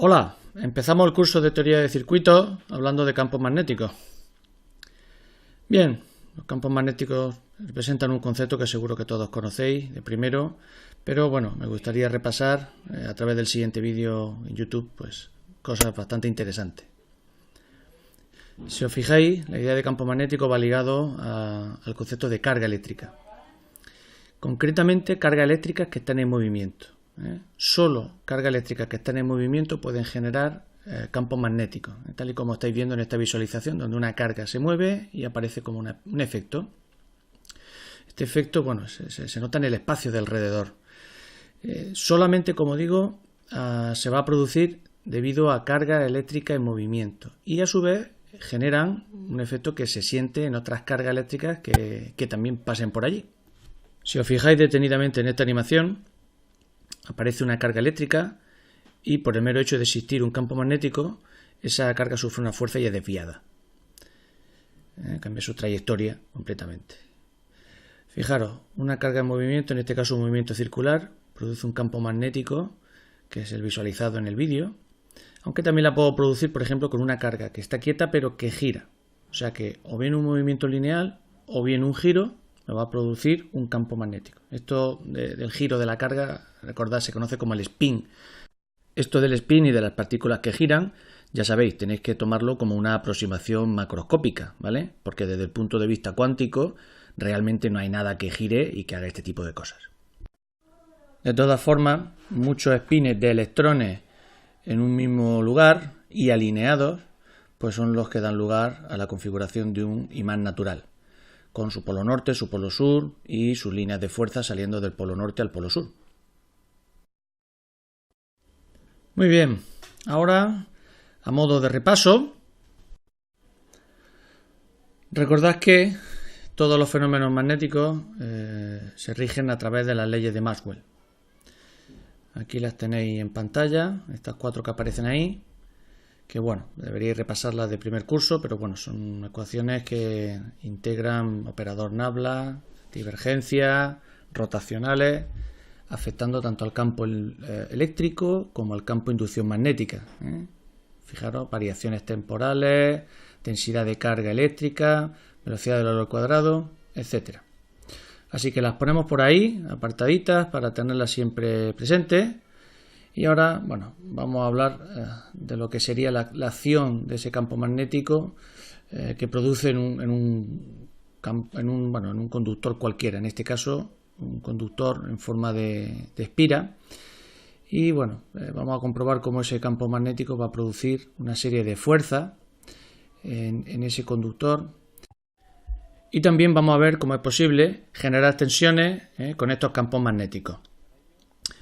Hola, empezamos el curso de teoría de circuitos hablando de campos magnéticos. Bien, los campos magnéticos representan un concepto que seguro que todos conocéis de primero, pero bueno, me gustaría repasar a través del siguiente vídeo en YouTube pues cosas bastante interesantes. Si os fijáis, la idea de campo magnético va ligado al concepto de carga eléctrica. Concretamente, cargas eléctricas que están en movimiento. Solo cargas eléctricas que están en movimiento pueden generar campos magnéticos, tal y como estáis viendo en esta visualización, donde una carga se mueve y aparece como un efecto. Este efecto, bueno, se nota en el espacio de alrededor. Solamente, como digo, se va a producir debido a carga eléctrica en movimiento y a su vez generan un efecto que se siente en otras cargas eléctricas que también pasen por allí. Si os fijáis detenidamente en esta animación, aparece una carga eléctrica y por el mero hecho de existir un campo magnético, esa carga sufre una fuerza y es desviada. Cambia su trayectoria completamente. Fijaros, una carga en movimiento, en este caso un movimiento circular, produce un campo magnético, que es el visualizado en el vídeo, aunque también la puedo producir, por ejemplo, con una carga que está quieta pero que gira. O sea que o bien un movimiento lineal o bien un giro me va a producir un campo magnético. Esto del giro de la carga, recordad, se conoce como el spin. Esto del spin y de las partículas que giran, ya sabéis, tenéis que tomarlo como una aproximación macroscópica, ¿vale? Porque desde el punto de vista cuántico realmente no hay nada que gire y que haga este tipo de cosas. De todas formas, muchos spines de electrones en un mismo lugar y alineados, pues son los que dan lugar a la configuración de un imán natural, con su polo norte, su polo sur y sus líneas de fuerza saliendo del polo norte al polo sur. Muy bien, ahora a modo de repaso, recordad que todos los fenómenos magnéticos se rigen a través de las leyes de Maxwell. Aquí las tenéis en pantalla, estas cuatro que aparecen ahí, que bueno, deberíais repasarlas de primer curso, pero bueno, son ecuaciones que integran operador Nabla, divergencia, rotacionales, afectando tanto al campo eléctrico como al campo inducción magnética. Fijaros, variaciones temporales, densidad de carga eléctrica, velocidad del oro al cuadrado, etc. Así que las ponemos por ahí, apartaditas, para tenerlas siempre presentes. Y ahora, bueno, vamos a hablar de lo que sería la acción de ese campo magnético que produce en un conductor cualquiera, en este caso un conductor en forma de espira. Y bueno, vamos a comprobar cómo ese campo magnético va a producir una serie de fuerzas en ese conductor. Y también vamos a ver cómo es posible generar tensiones con estos campos magnéticos.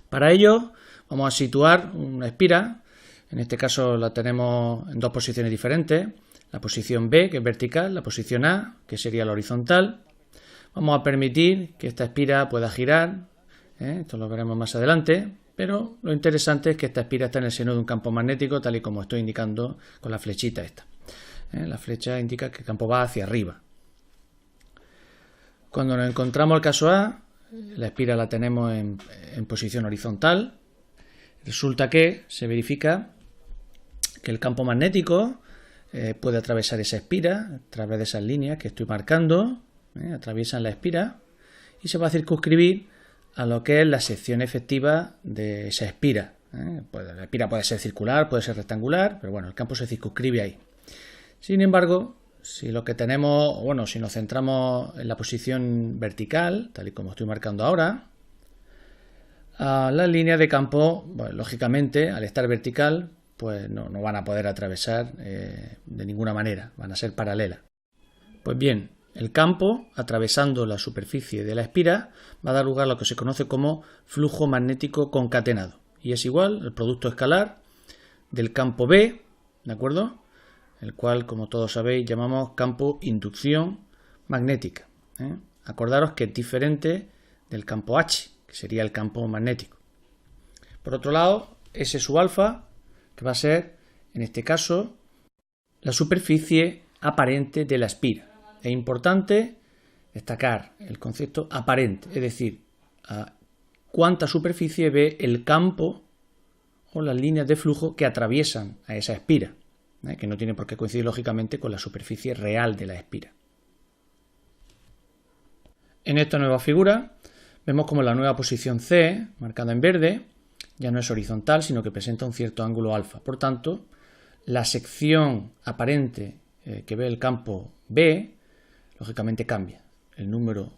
Para ello vamos a situar una espira, en este caso la tenemos en dos posiciones diferentes, la posición B, que es vertical, la posición A, que sería la horizontal. Vamos a permitir que esta espira pueda girar, esto lo veremos más adelante, pero lo interesante es que esta espira está en el seno de un campo magnético, tal y como estoy indicando con la flechita esta. La flecha indica que el campo va hacia arriba. Cuando nos encontramos el caso A, la espira la tenemos en posición horizontal. Resulta que se verifica que el campo magnético puede atravesar esa espira a través de esas líneas que estoy marcando, atraviesan la espira y se va a circunscribir a lo que es la sección efectiva de esa espira. Pues la espira puede ser circular, puede ser rectangular, pero bueno, el campo se circunscribe ahí. Sin embargo, si lo que tenemos, bueno, si nos centramos en la posición vertical, tal y como estoy marcando ahora, las líneas de campo, bueno, lógicamente, al estar vertical, pues no van a poder atravesar de ninguna manera, van a ser paralelas. Pues bien, el campo, atravesando la superficie de la espira, va a dar lugar a lo que se conoce como flujo magnético concatenado. Y es igual el producto escalar del campo B, ¿de acuerdo?, el cual, como todos sabéis, llamamos campo inducción magnética. Acordaros que es diferente del campo H, que sería el campo magnético. Por otro lado, S sub alfa, que va a ser, en este caso, la superficie aparente de la espira. Es importante destacar el concepto aparente, es decir, cuánta superficie ve el campo o las líneas de flujo que atraviesan a esa espira, que no tiene por qué coincidir lógicamente con la superficie real de la espira. En esta nueva figura vemos como la nueva posición C, marcada en verde, ya no es horizontal, sino que presenta un cierto ángulo alfa. Por tanto, la sección aparente que ve el campo B, lógicamente cambia. El número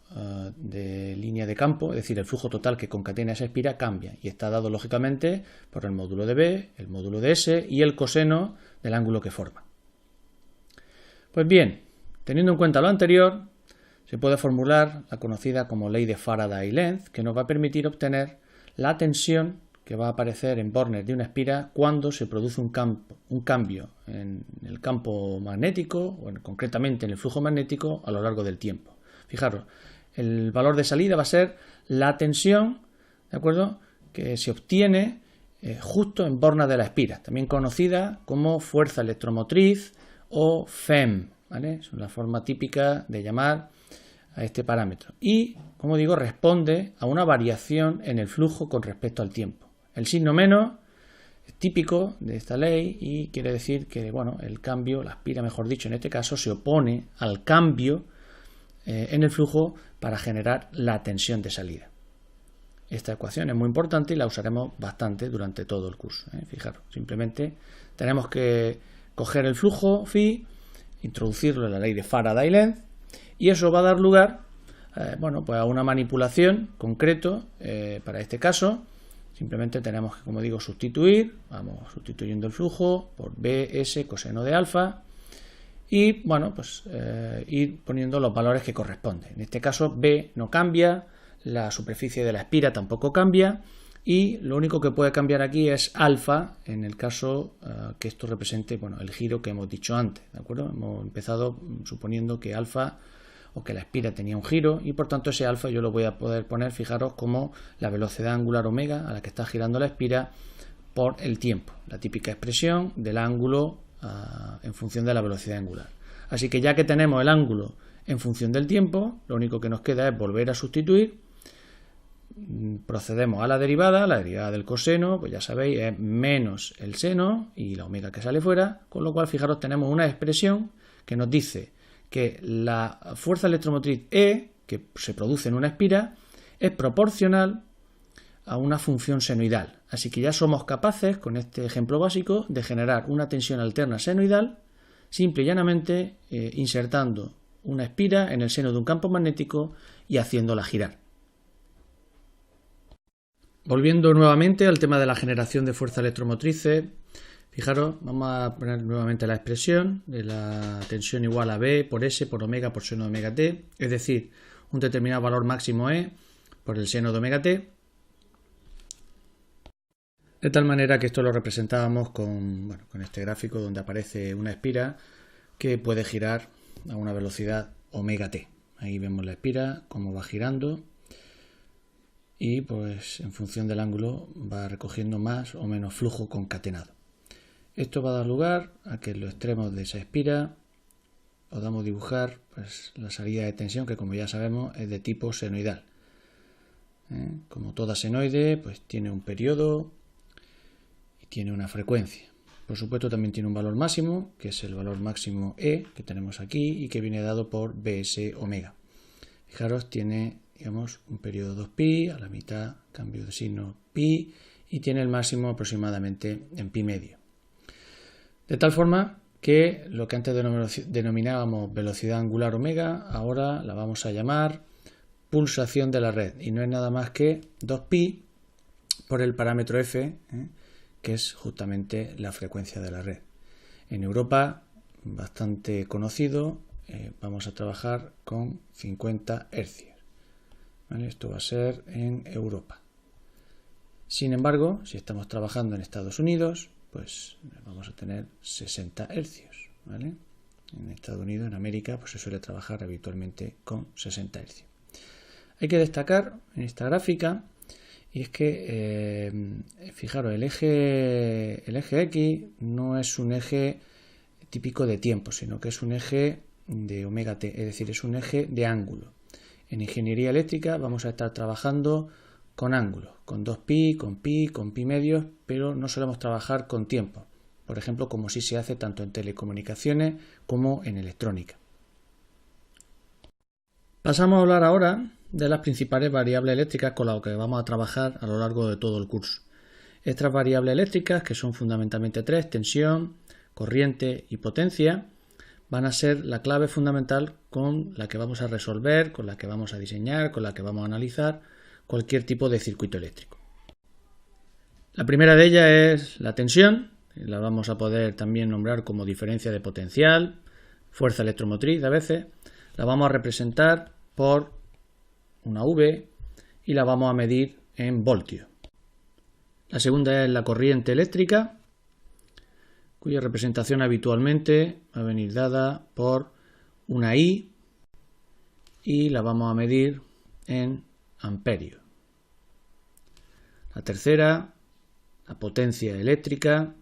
de línea de campo, es decir, el flujo total que concatena esa espira, cambia y está dado lógicamente por el módulo de B, el módulo de S y el coseno del ángulo que forma. Pues bien, teniendo en cuenta lo anterior, se puede formular la conocida como ley de Faraday-Lenz, que nos va a permitir obtener la tensión que va a aparecer en bornes de una espira cuando se produce un cambio en el campo magnético, o concretamente en el flujo magnético, a lo largo del tiempo. Fijaros, el valor de salida va a ser la tensión, ¿de acuerdo?, que se obtiene justo en bornas de la espira, también conocida como fuerza electromotriz o FEM, ¿vale? Es una forma típica de llamar a este parámetro. Y, como digo, responde a una variación en el flujo con respecto al tiempo. El signo menos es típico de esta ley y quiere decir que, bueno, el cambio, la espira, mejor dicho, en este caso, se opone al cambio en el flujo para generar la tensión de salida. Esta ecuación es muy importante y la usaremos bastante durante todo el curso. Fijaros, simplemente tenemos que coger el flujo phi, introducirlo en la ley de Faraday-Lenz y eso va a dar lugar pues a una manipulación concreto para este caso. Simplemente tenemos que, como digo, sustituir, vamos sustituyendo el flujo por Bs coseno de alfa y, bueno, pues ir poniendo los valores que corresponden. En este caso B no cambia, la superficie de la espira tampoco cambia y lo único que puede cambiar aquí es alfa en el caso que esto represente, bueno, el giro que hemos dicho antes, ¿de acuerdo? Hemos empezado suponiendo que alfa o que la espira tenía un giro y por tanto ese alfa yo lo voy a poder poner, fijaros, como la velocidad angular omega a la que está girando la espira por el tiempo, la típica expresión del ángulo en función de la velocidad angular. Así que ya que tenemos el ángulo en función del tiempo, lo único que nos queda es volver a sustituir. Procedemos a la derivada del coseno, pues ya sabéis, es menos el seno y la omega que sale fuera, con lo cual, fijaros, tenemos una expresión que nos dice que la fuerza electromotriz E, que se produce en una espira, es proporcional a una función senoidal. Así que ya somos capaces, con este ejemplo básico, de generar una tensión alterna senoidal, simple y llanamente insertando una espira en el seno de un campo magnético y haciéndola girar. Volviendo nuevamente al tema de la generación de fuerza electromotrices, fijaros, vamos a poner nuevamente la expresión de la tensión igual a B por S por omega por seno de omega t, es decir, un determinado valor máximo E por el seno de omega t, de tal manera que esto lo representábamos con este gráfico donde aparece una espira que puede girar a una velocidad omega t. Ahí vemos la espira, cómo va girando y pues en función del ángulo va recogiendo más o menos flujo concatenado. Esto va a dar lugar a que en los extremos de esa espira podamos dibujar pues, la salida de tensión que, como ya sabemos, es de tipo senoidal. Como toda senoide, pues tiene un periodo y tiene una frecuencia. Por supuesto, también tiene un valor máximo, que es el valor máximo E que tenemos aquí y que viene dado por Bs omega. Fijaros, tiene, digamos, un periodo 2pi, a la mitad cambio de signo pi y tiene el máximo aproximadamente en pi medio. De tal forma que lo que antes denominábamos velocidad angular omega, ahora la vamos a llamar pulsación de la red. Y no es nada más que 2pi por el parámetro f, que es justamente la frecuencia de la red. En Europa, bastante conocido, vamos a trabajar con 50 Hz. ¿Vale? Esto va a ser en Europa. Sin embargo, si estamos trabajando en Estados Unidos, pues vamos a tener 60 Hz, ¿vale? En Estados Unidos, en América, pues se suele trabajar habitualmente con 60 Hz. Hay que destacar en esta gráfica, y es que, fijaros, el eje X no es un eje típico de tiempo, sino que es un eje de omega t, es decir, es un eje de ángulo. En ingeniería eléctrica vamos a estar trabajando con ángulos, con 2π, con pi medios, pero no solemos trabajar con tiempo. Por ejemplo, como sí se hace tanto en telecomunicaciones como en electrónica. Pasamos a hablar ahora de las principales variables eléctricas con las que vamos a trabajar a lo largo de todo el curso. Estas variables eléctricas, que son fundamentalmente tres: tensión, corriente y potencia, van a ser la clave fundamental con la que vamos a resolver, con la que vamos a diseñar, con la que vamos a analizar cualquier tipo de circuito eléctrico. La primera de ellas es la tensión, la vamos a poder también nombrar como diferencia de potencial, fuerza electromotriz a veces. La vamos a representar por una V y la vamos a medir en voltios. La segunda es la corriente eléctrica, cuya representación habitualmente va a venir dada por una I y la vamos a medir en amperios. La tercera, la potencia eléctrica,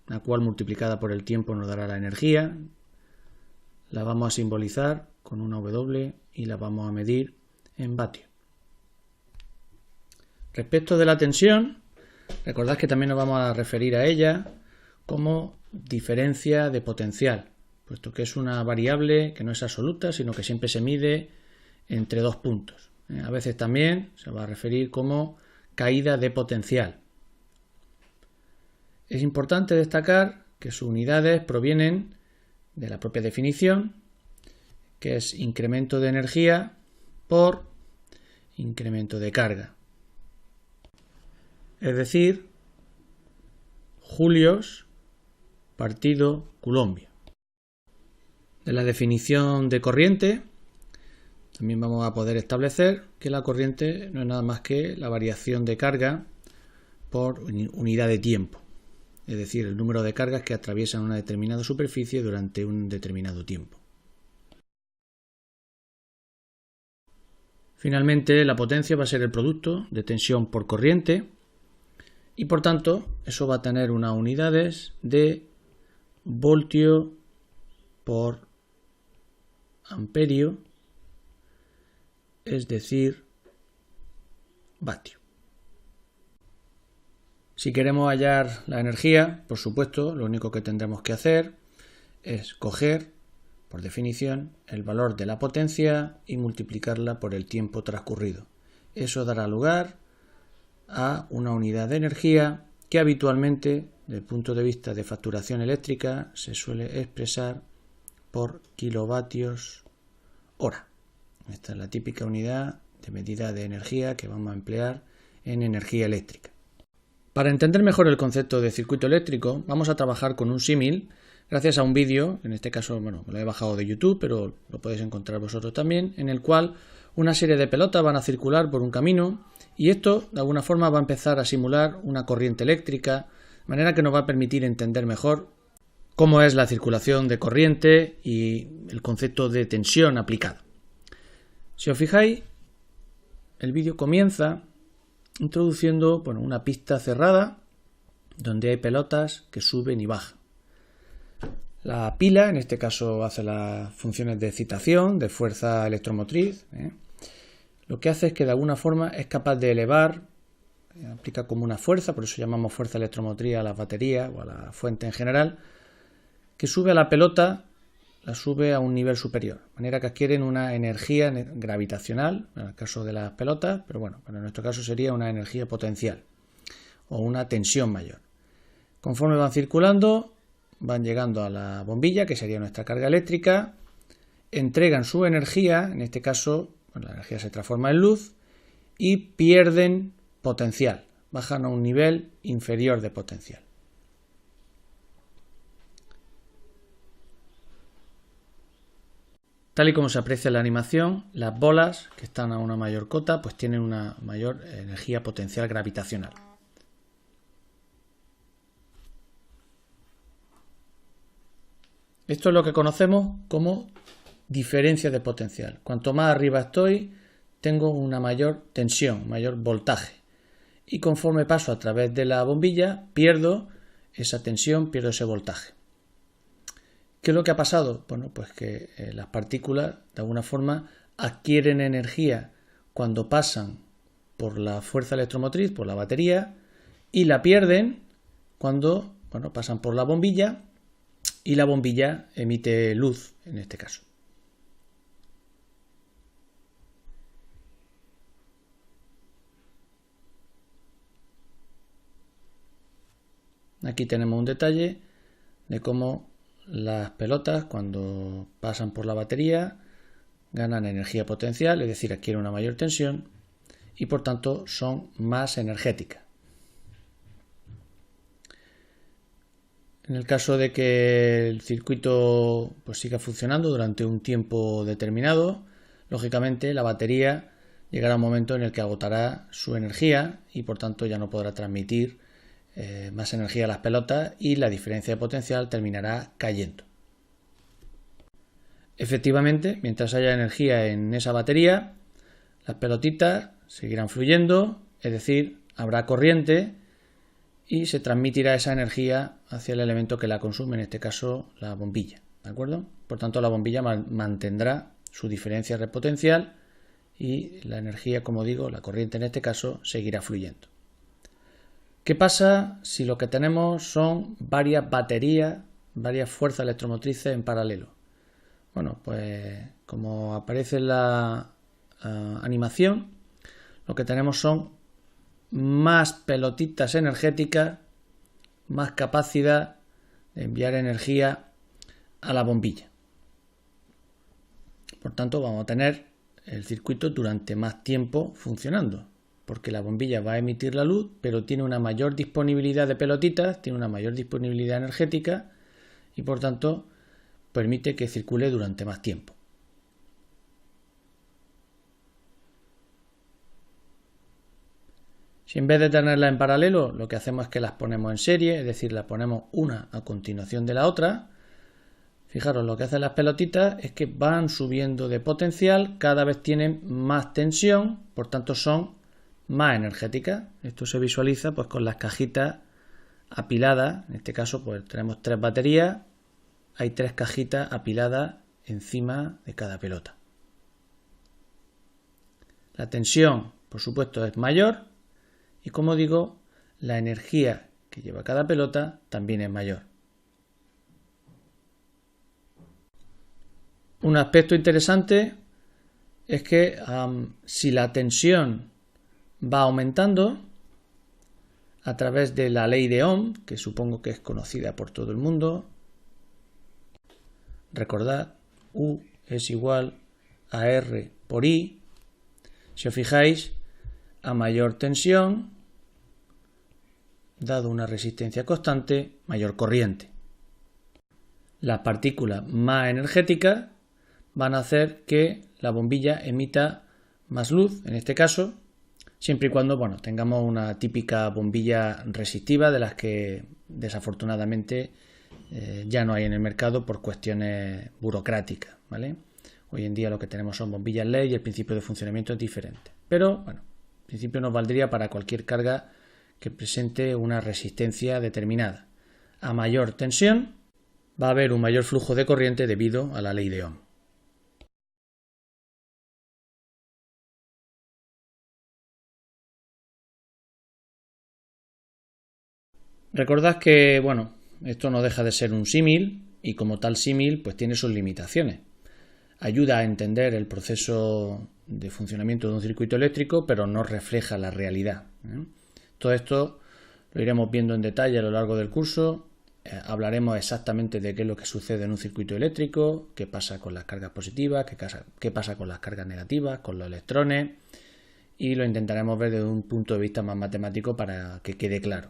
la cual multiplicada por el tiempo nos dará la energía. La vamos a simbolizar con una W y la vamos a medir en vatios. Respecto de la tensión, recordad que también nos vamos a referir a ella como diferencia de potencial, puesto que es una variable que no es absoluta, sino que siempre se mide entre dos puntos. A veces también se va a referir como caída de potencial. Es importante destacar que sus unidades provienen de la propia definición, que es incremento de energía por incremento de carga. Es decir, julios partido coulombio. De la definición de corriente también vamos a poder establecer que la corriente no es nada más que la variación de carga por unidad de tiempo, es decir, el número de cargas que atraviesan una determinada superficie durante un determinado tiempo. Finalmente, la potencia va a ser el producto de tensión por corriente y por tanto eso va a tener unas unidades de voltio por amperio, es decir, vatio. Si queremos hallar la energía, por supuesto, lo único que tendremos que hacer es coger, por definición, el valor de la potencia y multiplicarla por el tiempo transcurrido. Eso dará lugar a una unidad de energía que habitualmente, desde el punto de vista de facturación eléctrica, se suele expresar por kilovatios hora. Esta es la típica unidad de medida de energía que vamos a emplear en energía eléctrica. Para entender mejor el concepto de circuito eléctrico, vamos a trabajar con un símil gracias a un vídeo, en este caso, bueno, lo he bajado de YouTube, pero lo podéis encontrar vosotros también, en el cual una serie de pelotas van a circular por un camino y esto, de alguna forma, va a empezar a simular una corriente eléctrica, de manera que nos va a permitir entender mejor cómo es la circulación de corriente y el concepto de tensión aplicado. Si os fijáis, el vídeo comienza introduciendo una pista cerrada donde hay pelotas que suben y bajan. La pila, en este caso, hace las funciones de excitación, de fuerza electromotriz. Lo que hace es que de alguna forma es capaz de elevar, aplica como una fuerza, por eso llamamos fuerza electromotriz a las baterías o a la fuente en general, que sube a la pelota, la sube a un nivel superior, de manera que adquieren una energía gravitacional, en el caso de las pelotas, pero bueno, en nuestro caso sería una energía potencial o una tensión mayor. Conforme van circulando, van llegando a la bombilla, que sería nuestra carga eléctrica, entregan su energía, en este caso la energía se transforma en luz, y pierden potencial, bajan a un nivel inferior de potencial. Tal y como se aprecia en la animación, las bolas que están a una mayor cota pues tienen una mayor energía potencial gravitacional. Esto es lo que conocemos como diferencia de potencial. Cuanto más arriba estoy, tengo una mayor tensión, mayor voltaje. Y conforme paso a través de la bombilla, pierdo esa tensión, pierdo ese voltaje. ¿Qué es lo que ha pasado? Bueno, pues que las partículas, de alguna forma, adquieren energía cuando pasan por la fuerza electromotriz, por la batería, y la pierden cuando pasan por la bombilla y la bombilla emite luz en este caso. Aquí tenemos un detalle de cómo las pelotas, cuando pasan por la batería, ganan energía potencial, es decir, adquieren una mayor tensión y por tanto son más energéticas. En el caso de que el circuito siga funcionando durante un tiempo determinado, lógicamente la batería llegará a un momento en el que agotará su energía y por tanto ya no podrá transmitir más energía a las pelotas y la diferencia de potencial terminará cayendo. Efectivamente, mientras haya energía en esa batería, las pelotitas seguirán fluyendo, es decir, habrá corriente y se transmitirá esa energía hacia el elemento que la consume, en este caso la bombilla, ¿de acuerdo? Por tanto, la bombilla mantendrá su diferencia de potencial y la energía, como digo, la corriente en este caso, seguirá fluyendo. ¿Qué pasa si lo que tenemos son varias baterías, varias fuerzas electromotrices en paralelo? Bueno, pues como aparece en la animación, lo que tenemos son más pelotitas energéticas, más capacidad de enviar energía a la bombilla. Por tanto, vamos a tener el circuito durante más tiempo funcionando, porque la bombilla va a emitir la luz, pero tiene una mayor disponibilidad de pelotitas, tiene una mayor disponibilidad energética y por tanto permite que circule durante más tiempo. Si en vez de tenerlas en paralelo, lo que hacemos es que las ponemos en serie, es decir, las ponemos una a continuación de la otra, fijaros, lo que hacen las pelotitas es que van subiendo de potencial, cada vez tienen más tensión, por tanto son más energéticas. Esto se visualiza con las cajitas apiladas, en este caso tenemos 3 baterías, hay 3 cajitas apiladas encima de cada pelota. La tensión, por supuesto, es mayor y, como digo, la energía que lleva cada pelota también es mayor. Un aspecto interesante es que si la tensión va aumentando a través de la ley de Ohm, que supongo que es conocida por todo el mundo, recordad, U es igual a R por I. Si os fijáis, a mayor tensión, dado una resistencia constante, mayor corriente. Las partículas más energéticas van a hacer que la bombilla emita más luz, en este caso, siempre y cuando tengamos una típica bombilla resistiva de las que desafortunadamente ya no hay en el mercado por cuestiones burocráticas, ¿vale? Hoy en día lo que tenemos son bombillas LED y el principio de funcionamiento es diferente. Pero, en principio nos valdría para cualquier carga que presente una resistencia determinada. A mayor tensión va a haber un mayor flujo de corriente debido a la ley de Ohm. Recordad que, esto no deja de ser un símil y como tal símil tiene sus limitaciones. Ayuda a entender el proceso de funcionamiento de un circuito eléctrico, pero no refleja la realidad. Todo esto lo iremos viendo en detalle a lo largo del curso. Hablaremos exactamente de qué es lo que sucede en un circuito eléctrico, qué pasa con las cargas positivas, qué pasa con las cargas negativas, con los electrones, y lo intentaremos ver desde un punto de vista más matemático para que quede claro.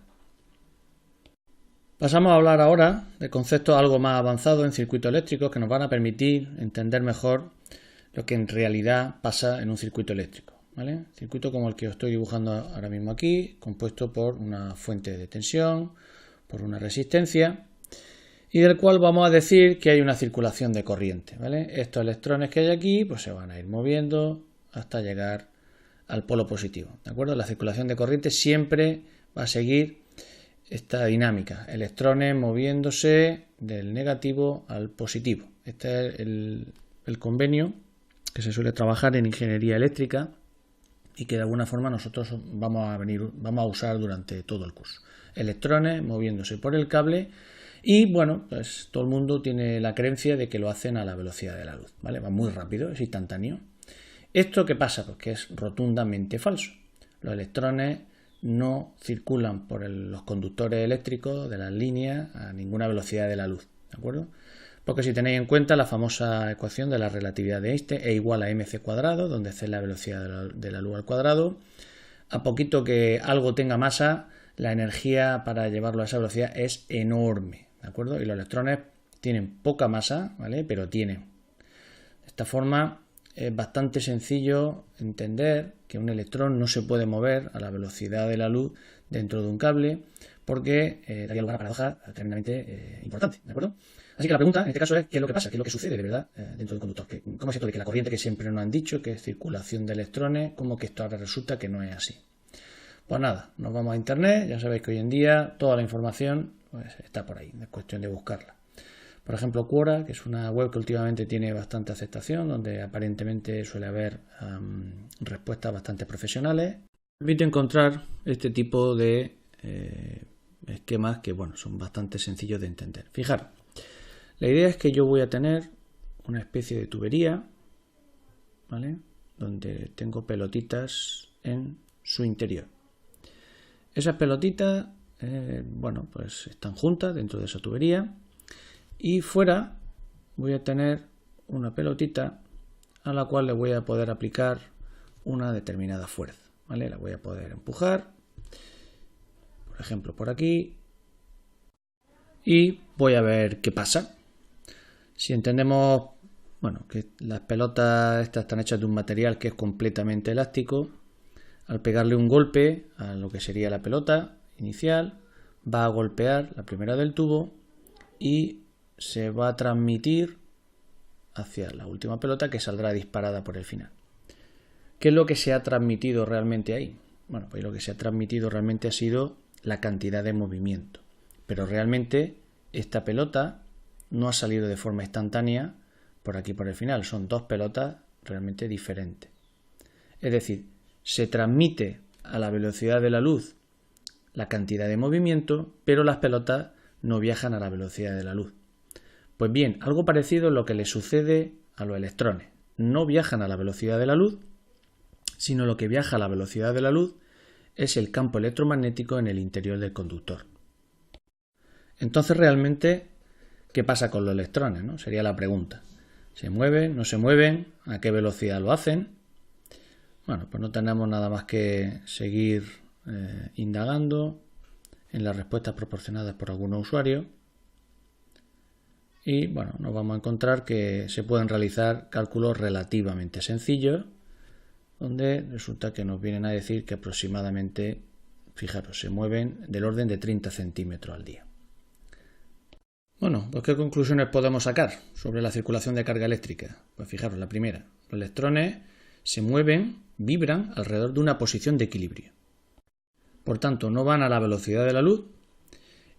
Pasamos a hablar ahora de conceptos algo más avanzados en circuitos eléctricos que nos van a permitir entender mejor lo que en realidad pasa en un circuito eléctrico, ¿vale? Circuito como el que os estoy dibujando ahora mismo aquí, compuesto por una fuente de tensión, por una resistencia y del cual vamos a decir que hay una circulación de corriente, ¿vale? Estos electrones que hay aquí se van a ir moviendo hasta llegar al polo positivo, ¿de acuerdo? La circulación de corriente siempre va a seguir esta dinámica, electrones moviéndose del negativo al positivo. Este es el convenio que se suele trabajar en ingeniería eléctrica y que de alguna forma nosotros vamos a usar durante todo el curso. Electrones moviéndose por el cable y bueno, pues todo el mundo tiene la creencia de que lo hacen a la velocidad de la luz, ¿vale? Va muy rápido, es instantáneo. ¿Esto qué pasa? Pues que es rotundamente falso. Los electrones no circulan por los conductores eléctricos de las líneas a ninguna velocidad de la luz, ¿de acuerdo? Porque si tenéis en cuenta la famosa ecuación de la relatividad de Einstein, E igual a mc cuadrado, donde c es la velocidad de la luz al cuadrado, a poquito que algo tenga masa, la energía para llevarlo a esa velocidad es enorme, ¿de acuerdo? Y los electrones tienen poca masa, ¿vale? Pero tienen. De esta forma es bastante sencillo entender que un electrón no se puede mover a la velocidad de la luz dentro de un cable porque daría lugar a paradoja tremendamente importante, ¿de acuerdo? Así que la pregunta en este caso es ¿qué es lo que pasa? ¿Qué es lo que sucede de verdad dentro del conductor? ¿Cómo es esto de que la corriente que siempre nos han dicho que es circulación de electrones, cómo que esto ahora resulta que no es así? Pues nada, nos vamos a internet, ya sabéis que hoy en día toda la información pues, está por ahí, es cuestión de buscarla. Por ejemplo, Quora, que es una web que últimamente tiene bastante aceptación, donde aparentemente suele haber respuestas bastante profesionales. Permite encontrar este tipo de esquemas que bueno, son bastante sencillos de entender. Fijaros, la idea es que yo voy a tener una especie de tubería, ¿vale? Donde tengo pelotitas en su interior. Esas pelotitas, bueno, pues están juntas dentro de esa tubería. Y fuera voy a tener una pelotita a la cual le voy a poder aplicar una determinada fuerza, ¿vale? La voy a poder empujar, por ejemplo, por aquí, y voy a ver qué pasa. Si entendemos, bueno, que las pelotas estas están hechas de un material que es completamente elástico, al pegarle un golpe a lo que sería la pelota inicial, va a golpear la primera del tubo y se va a transmitir hacia la última pelota que saldrá disparada por el final. ¿Qué es lo que se ha transmitido realmente ahí? Bueno, pues lo que se ha transmitido realmente ha sido la cantidad de movimiento. Pero realmente esta pelota no ha salido de forma instantánea por aquí por el final. Son dos pelotas realmente diferentes. Es decir, se transmite a la velocidad de la luz la cantidad de movimiento, pero las pelotas no viajan a la velocidad de la luz. Pues bien, algo parecido es lo que le sucede a los electrones. No viajan a la velocidad de la luz, sino lo que viaja a la velocidad de la luz es el campo electromagnético en el interior del conductor. Entonces, realmente, ¿qué pasa con los electrones, ¿no? Sería la pregunta. ¿Se mueven? ¿No se mueven? ¿A qué velocidad lo hacen? Bueno, pues no tenemos nada más que seguir indagando en las respuestas proporcionadas por algunos usuarios. Y bueno, nos vamos a encontrar que se pueden realizar cálculos relativamente sencillos, donde resulta que nos vienen a decir que aproximadamente, fijaros, se mueven del orden de 30 centímetros al día. Bueno, pues ¿qué conclusiones podemos sacar sobre la circulación de carga eléctrica? Pues fijaros, la primera, los electrones se mueven, vibran alrededor de una posición de equilibrio. Por tanto, no van a la velocidad de la luz.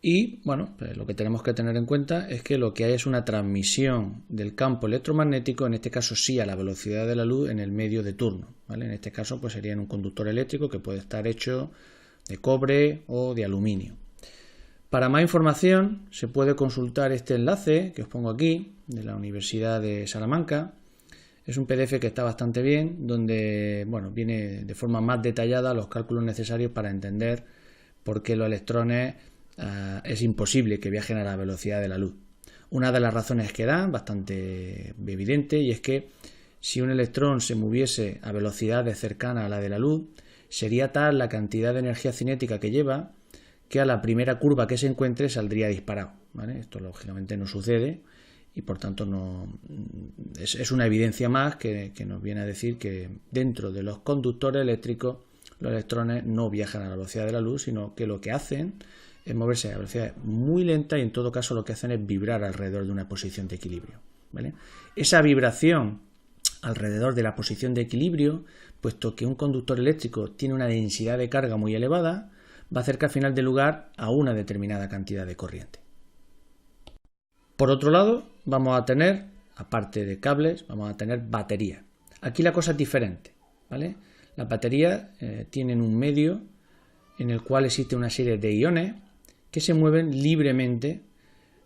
Y bueno, pues lo que tenemos que tener en cuenta es que lo que hay es una transmisión del campo electromagnético, en este caso sí a la velocidad de la luz en el medio de turno, ¿vale? En este caso pues sería en un conductor eléctrico que puede estar hecho de cobre o de aluminio. Para más información se puede consultar este enlace que os pongo aquí de la Universidad de Salamanca. Es un PDF que está bastante bien, donde bueno, viene de forma más detallada los cálculos necesarios para entender por qué los electrones es imposible que viajen a la velocidad de la luz. Una de las razones que dan, bastante evidente, y es que si un electrón se moviese a velocidades cercanas a la de la luz, sería tal la cantidad de energía cinética que lleva que a la primera curva que se encuentre saldría disparado, ¿vale? Esto lógicamente no sucede y por tanto no es una evidencia más que nos viene a decir que dentro de los conductores eléctricos los electrones no viajan a la velocidad de la luz, sino que lo que hacen es moverse a velocidades muy lentas y en todo caso lo que hacen es vibrar alrededor de una posición de equilibrio, ¿vale? Esa vibración alrededor de la posición de equilibrio, puesto que un conductor eléctrico tiene una densidad de carga muy elevada, va a hacer que al final dé lugar a una determinada cantidad de corriente. Por otro lado, vamos a tener, aparte de cables, vamos a tener batería. Aquí la cosa es diferente, ¿vale? Las baterías tienen un medio en el cual existe una serie de iones que se mueven libremente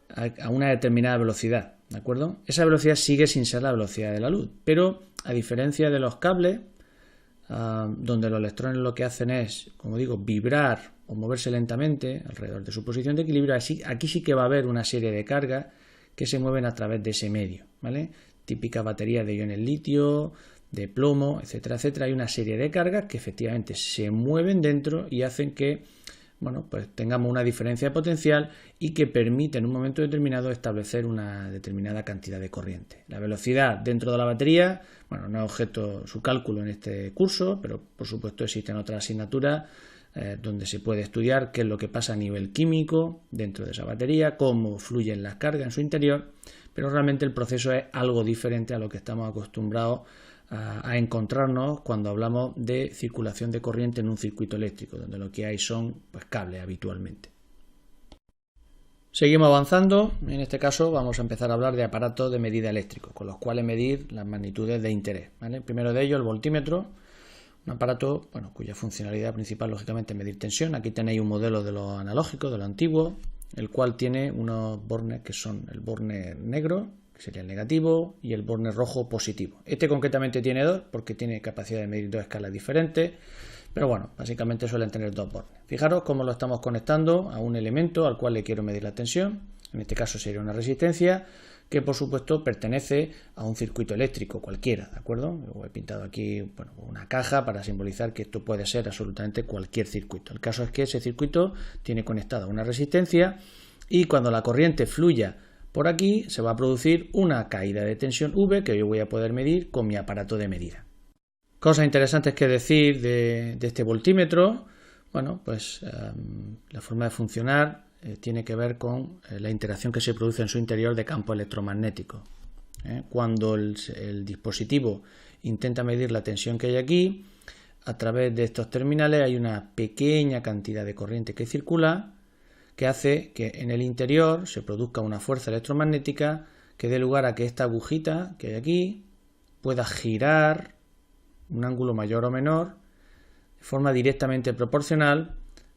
a una determinada velocidad, ¿de acuerdo? Esa velocidad sigue sin ser la velocidad de la luz, pero a diferencia de los cables, donde los electrones lo que hacen es, como digo, vibrar o moverse lentamente alrededor de su posición de equilibrio, aquí sí que va a haber una serie de cargas que se mueven a través de ese medio, ¿vale? Típicas baterías de iones litio, de plomo, etcétera, etcétera. Hay una serie de cargas que efectivamente se mueven dentro y hacen que, bueno, pues tengamos una diferencia de potencial y que permite en un momento determinado establecer una determinada cantidad de corriente. La velocidad dentro de la batería, bueno, no es objeto su cálculo en este curso, pero por supuesto existen otras asignaturas donde se puede estudiar qué es lo que pasa a nivel químico dentro de esa batería, cómo fluyen las cargas en su interior, pero realmente el proceso es algo diferente a lo que estamos acostumbrados a encontrarnos cuando hablamos de circulación de corriente en un circuito eléctrico, donde lo que hay son pues, cables habitualmente. Seguimos avanzando, en este caso vamos a empezar a hablar de aparatos de medida eléctricos, con los cuales medir las magnitudes de interés, ¿vale? El primero de ellos, el voltímetro, un aparato cuya funcionalidad principal lógicamente es medir tensión. Aquí tenéis un modelo de lo analógico, de lo antiguo, el cual tiene unos bornes que son el borne negro, que sería el negativo, y el borne rojo positivo. Este concretamente tiene dos, porque tiene capacidad de medir dos escalas diferentes, pero bueno, básicamente suelen tener dos bornes. Fijaros cómo lo estamos conectando a un elemento al cual le quiero medir la tensión, en este caso sería una resistencia, que por supuesto pertenece a un circuito eléctrico cualquiera, ¿de acuerdo? Luego he pintado aquí una caja para simbolizar que esto puede ser absolutamente cualquier circuito. El caso es que ese circuito tiene conectada una resistencia y cuando la corriente fluya por aquí se va a producir una caída de tensión V que yo voy a poder medir con mi aparato de medida. Cosas interesantes que decir de este voltímetro. Bueno, pues la forma de funcionar tiene que ver con la interacción que se produce en su interior de campo electromagnético. Cuando el dispositivo intenta medir la tensión que hay aquí, a través de estos terminales hay una pequeña cantidad de corriente que circula que hace que en el interior se produzca una fuerza electromagnética que dé lugar a que esta agujita que hay aquí pueda girar un ángulo mayor o menor de forma directamente proporcional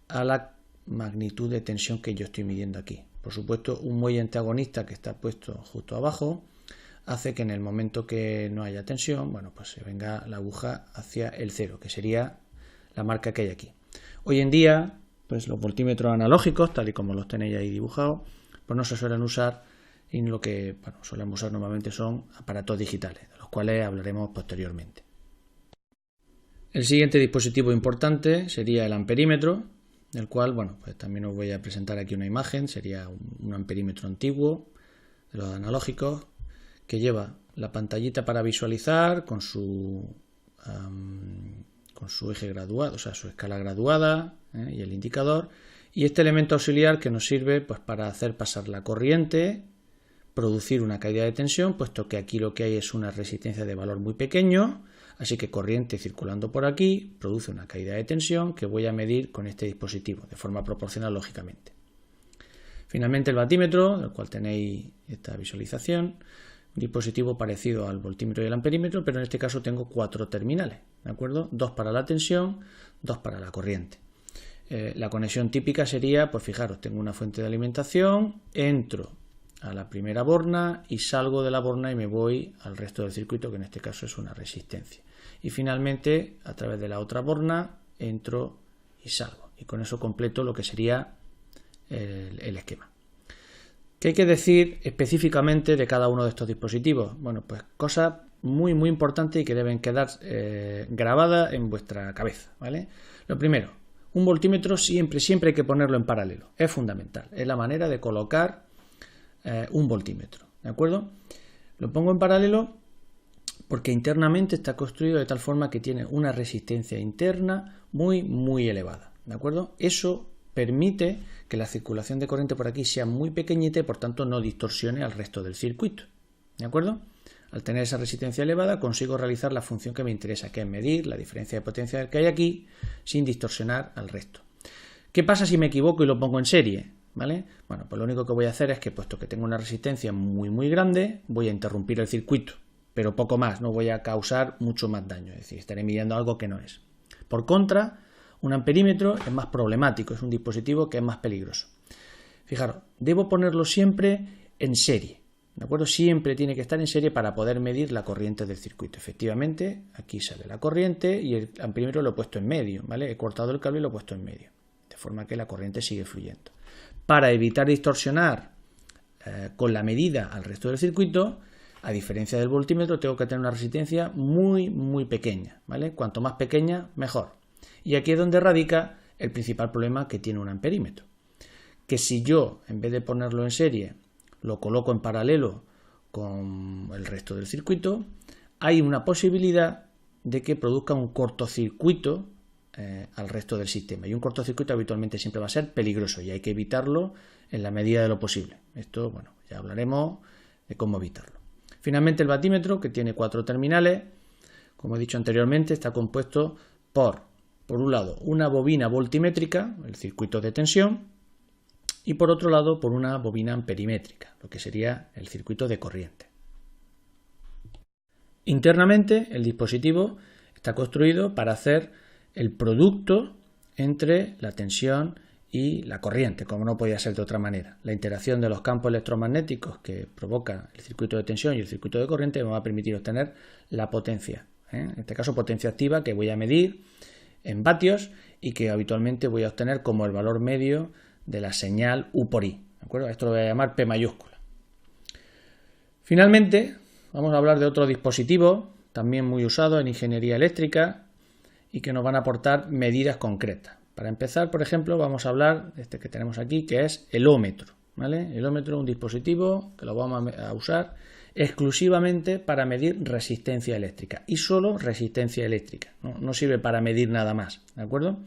a la magnitud de tensión que yo estoy midiendo aquí. Por supuesto, un muelle antagonista que está puesto justo abajo hace que en el momento que no haya tensión, bueno, pues se venga la aguja hacia el cero, que sería la marca que hay aquí. Hoy en día, pues los voltímetros analógicos, tal y como los tenéis ahí dibujados, pues no se suelen usar y lo que solemos usar normalmente son aparatos digitales, de los cuales hablaremos posteriormente. El siguiente dispositivo importante sería el amperímetro, del cual, pues también os voy a presentar aquí una imagen. Sería un amperímetro antiguo de los analógicos que lleva la pantallita para visualizar con su eje graduado, o sea, su escala graduada y el indicador, y este elemento auxiliar que nos sirve pues para hacer pasar la corriente, producir una caída de tensión, puesto que aquí lo que hay es una resistencia de valor muy pequeño. Así que corriente circulando por aquí produce una caída de tensión que voy a medir con este dispositivo, de forma proporcional lógicamente. Finalmente el batímetro, del cual tenéis esta visualización, un dispositivo parecido al voltímetro y al amperímetro, pero en este caso tengo 4 terminales, ¿de acuerdo? 2 para la tensión, 2 para la corriente. La conexión típica sería, pues fijaros, tengo una fuente de alimentación, entro a la primera borna y salgo de la borna y me voy al resto del circuito, que en este caso es una resistencia. Y finalmente, a través de la otra borna, entro y salgo. Y con eso completo lo que sería el esquema. ¿Qué hay que decir específicamente de cada uno de estos dispositivos? Bueno, pues cosas muy importantes y que deben quedar grabadas en vuestra cabeza, ¿vale? Lo primero, un voltímetro siempre hay que ponerlo en paralelo. Es fundamental. Es la manera de colocar un voltímetro, ¿de acuerdo? Lo pongo en paralelo porque internamente está construido de tal forma que tiene una resistencia interna muy elevada, ¿de acuerdo? Eso permite que la circulación de corriente por aquí sea muy pequeñita y por tanto no distorsione al resto del circuito, ¿de acuerdo? Al tener esa resistencia elevada consigo realizar la función que me interesa, que es medir la diferencia de potencia que hay aquí sin distorsionar al resto. ¿Qué pasa si me equivoco y lo pongo en serie? ¿Vale? Bueno, pues lo único que voy a hacer es que, puesto que tengo una resistencia muy grande, voy a interrumpir el circuito, pero poco más, no voy a causar mucho más daño, es decir, estaré midiendo algo que no es. Por contra, un amperímetro es más problemático, es un dispositivo que es más peligroso. Fijaros, debo ponerlo siempre en serie, ¿de acuerdo? Siempre tiene que estar en serie para poder medir la corriente del circuito. Efectivamente, aquí sale la corriente y el amperímetro lo he puesto en medio, ¿vale? He cortado el cable y lo he puesto en medio, de forma que la corriente sigue fluyendo. Para evitar distorsionar con la medida al resto del circuito, a diferencia del voltímetro, tengo que tener una resistencia muy pequeña, ¿vale? Cuanto más pequeña, mejor. Y aquí es donde radica el principal problema que tiene un amperímetro. Que si yo, en vez de ponerlo en serie, lo coloco en paralelo con el resto del circuito, hay una posibilidad de que produzca un cortocircuito al resto del sistema. Y un cortocircuito habitualmente siempre va a ser peligroso y hay que evitarlo en la medida de lo posible. Esto, bueno, ya hablaremos de cómo evitarlo. Finalmente, el batímetro, que tiene 4 terminales, como he dicho anteriormente, está compuesto por un lado, una bobina voltimétrica, el circuito de tensión, y por otro lado, por una bobina amperimétrica, lo que sería el circuito de corriente. Internamente, el dispositivo está construido para hacer el producto entre la tensión y la corriente, como no podía ser de otra manera. La interacción de los campos electromagnéticos que provoca el circuito de tensión y el circuito de corriente me va a permitir obtener la potencia, en este caso potencia activa, que voy a medir en vatios y que habitualmente voy a obtener como el valor medio de la señal U por I, ¿de acuerdo? Esto lo voy a llamar P mayúscula. Finalmente, vamos a hablar de otro dispositivo también muy usado en ingeniería eléctrica y que nos van a aportar medidas concretas. Para empezar, por ejemplo, vamos a hablar de este que tenemos aquí, que es el ómetro, ¿vale? El ómetro es un dispositivo que lo vamos a usar exclusivamente para medir resistencia eléctrica y solo resistencia eléctrica, no sirve para medir nada más, ¿de acuerdo?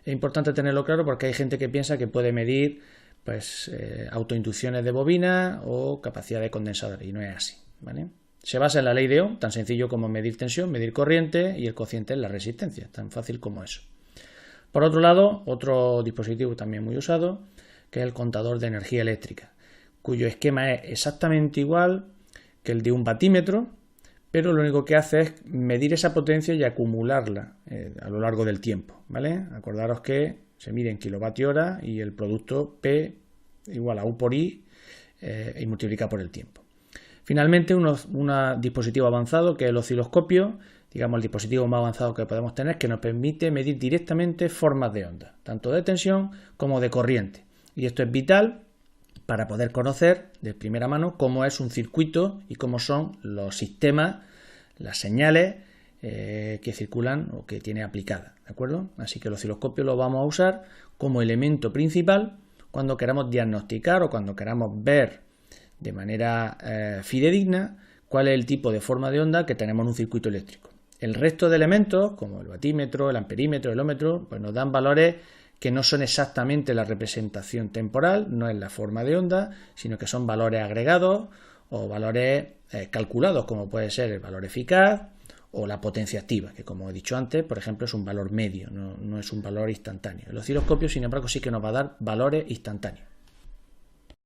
Es importante tenerlo claro porque hay gente que piensa que puede medir pues, autoinducciones de bobina o capacidad de condensador y no es así, ¿vale? Se basa en la ley de Ohm, tan sencillo como medir tensión, medir corriente y el cociente es la resistencia, tan fácil como eso. Por otro lado, otro dispositivo también muy usado, que es el contador de energía eléctrica, cuyo esquema es exactamente igual que el de un batímetro, pero lo único que hace es medir esa potencia y acumularla a lo largo del tiempo, ¿vale? Acordaros que se mide en kilovatios hora y el producto P igual a U por I y multiplica por el tiempo. Finalmente, un dispositivo avanzado que es el osciloscopio, digamos el dispositivo más avanzado que podemos tener, que nos permite medir directamente formas de onda, tanto de tensión como de corriente. Y esto es vital para poder conocer de primera mano cómo es un circuito y cómo son los sistemas, las señales que circulan o que tiene aplicada, ¿de acuerdo? Así que el osciloscopio lo vamos a usar como elemento principal cuando queramos diagnosticar o cuando queramos ver de manera fidedigna cuál es el tipo de forma de onda que tenemos en un circuito eléctrico. El resto de elementos, como el batímetro, el amperímetro, el ómetro, pues nos dan valores que no son exactamente la representación temporal, no es la forma de onda, sino que son valores agregados o valores calculados, como puede ser el valor eficaz o la potencia activa, que como he dicho antes, por ejemplo, es un valor medio, no es un valor instantáneo. El osciloscopio, sin embargo, sí que nos va a dar valores instantáneos.